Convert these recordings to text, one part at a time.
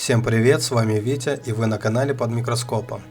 Всем привет, с вами Витя, и вы на канале Под микроскопом.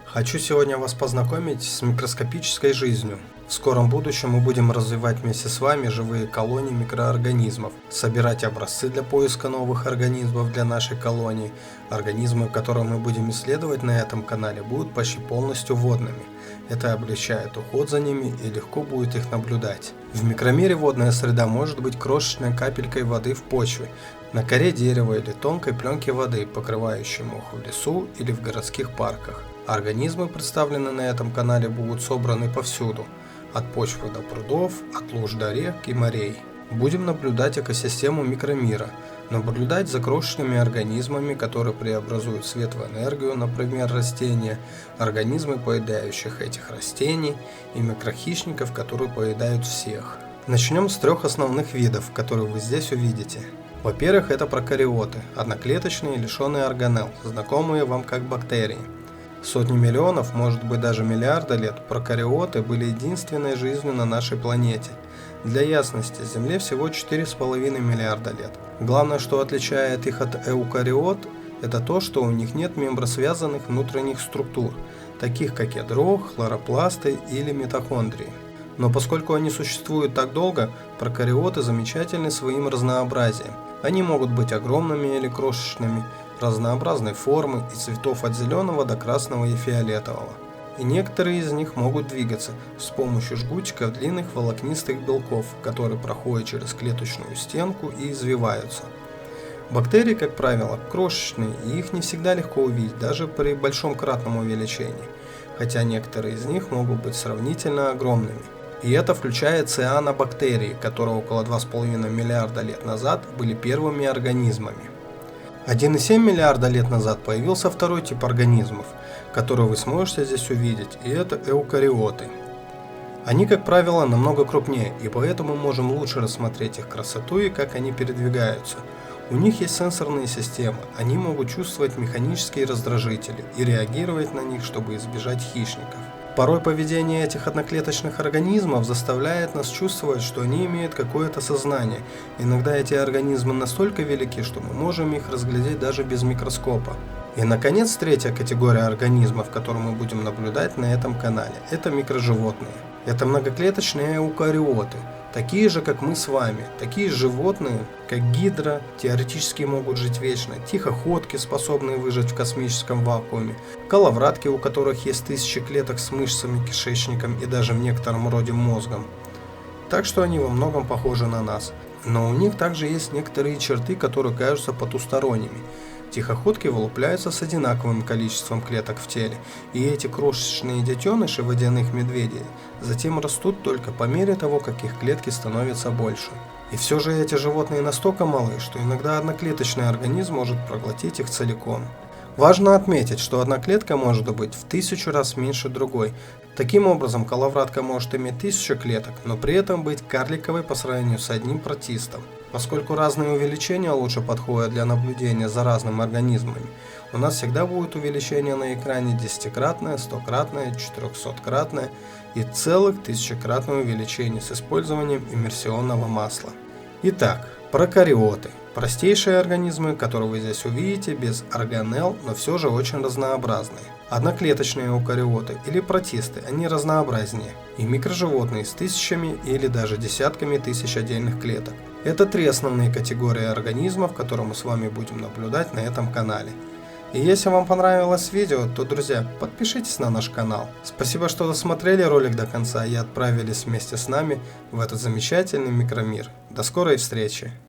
Хочу сегодня вас познакомить с микроскопической жизнью. В скором будущем мы будем развивать вместе с вами живые колонии микроорганизмов, собирать образцы для поиска новых организмов для нашей колонии. Организмы, которые мы будем исследовать на этом канале, будут почти полностью водными. Это облегчает уход за ними и легко будет их наблюдать. В микромире водная среда может быть крошечной капелькой воды в почве, на коре дерева или тонкой пленке воды, покрывающей мох в лесу или в городских парках. Организмы, представленные на этом канале, будут собраны повсюду, от почвы до прудов, от луж до рек и морей. Будем наблюдать экосистему микромира, наблюдать за крошечными организмами, которые преобразуют свет в энергию, например, растения, организмы, поедающих этих растений, и микрохищников, которые поедают всех. Начнем с трех основных видов, которые вы здесь увидите. Во-первых, это прокариоты, одноклеточные, лишенные органелл, знакомые вам как бактерии. Сотни миллионов, может быть даже миллиарда лет, прокариоты были единственной жизнью на нашей планете. Для ясности, Земле всего 4,5 миллиарда лет. Главное, что отличает их от эукариот, это то, что у них нет мембросвязанных внутренних структур, таких как ядро, хлоропласты или митохондрии. Но поскольку они существуют так долго, прокариоты замечательны своим разнообразием. Они могут быть огромными или крошечными, разнообразной формы и цветов от зеленого до красного и фиолетового. И некоторые из них могут двигаться с помощью жгутиков длинных волокнистых белков, которые проходят через клеточную стенку и извиваются. Бактерии, как правило, крошечные, и их не всегда легко увидеть, даже при большом кратном увеличении, хотя некоторые из них могут быть сравнительно огромными. И это включает цианобактерии, которые около 2,5 миллиарда лет назад были первыми организмами. 1,7 миллиарда лет назад появился второй тип организмов, который вы сможете здесь увидеть, и это эукариоты. Они, как правило, намного крупнее, и поэтому можем лучше рассмотреть их красоту и как они передвигаются. У них есть сенсорные системы, они могут чувствовать механические раздражители и реагировать на них, чтобы избежать хищников. Порой поведение этих одноклеточных организмов заставляет нас чувствовать, что они имеют какое-то сознание. Иногда эти организмы настолько велики, что мы можем их разглядеть даже без микроскопа. И, наконец, третья категория организмов, которую мы будем наблюдать на этом канале, это микроживотные. Это многоклеточные эукариоты, такие же, как мы с вами, такие животные, как гидра, теоретически могут жить вечно, тихоходки, способные выжить в космическом вакууме, коловратки, у которых есть тысячи клеток с мышцами, кишечником и даже в некотором роде мозгом. Так что они во многом похожи на нас. Но у них также есть некоторые черты, которые кажутся потусторонними. Тихоходки вылупляются с одинаковым количеством клеток в теле, и эти крошечные детеныши водяных медведей затем растут только по мере того, как их клетки становятся больше. И все же эти животные настолько малы, что иногда одноклеточный организм может проглотить их целиком. Важно отметить, что одна клетка может быть в 1000 раз меньше другой. Таким образом, коловратка может иметь 1000 клеток, но при этом быть карликовой по сравнению с одним протистом. Поскольку разные увеличения лучше подходят для наблюдения за разными организмами, у нас всегда будет увеличение на экране 10-кратное, 100-кратное, 400-кратное и целых 1000-кратное увеличение с использованием иммерсионного масла. Итак, прокариоты. Простейшие организмы, которые вы здесь увидите, без органелл, но все же очень разнообразные. Одноклеточные эукариоты или протисты, они разнообразнее. И микроживотные с тысячами или даже десятками тысяч отдельных клеток. Это три основные категории организмов, которые мы с вами будем наблюдать на этом канале. И если вам понравилось видео, то, друзья, подпишитесь на наш канал. Спасибо, что досмотрели ролик до конца и отправились вместе с нами в этот замечательный микромир. До скорой встречи!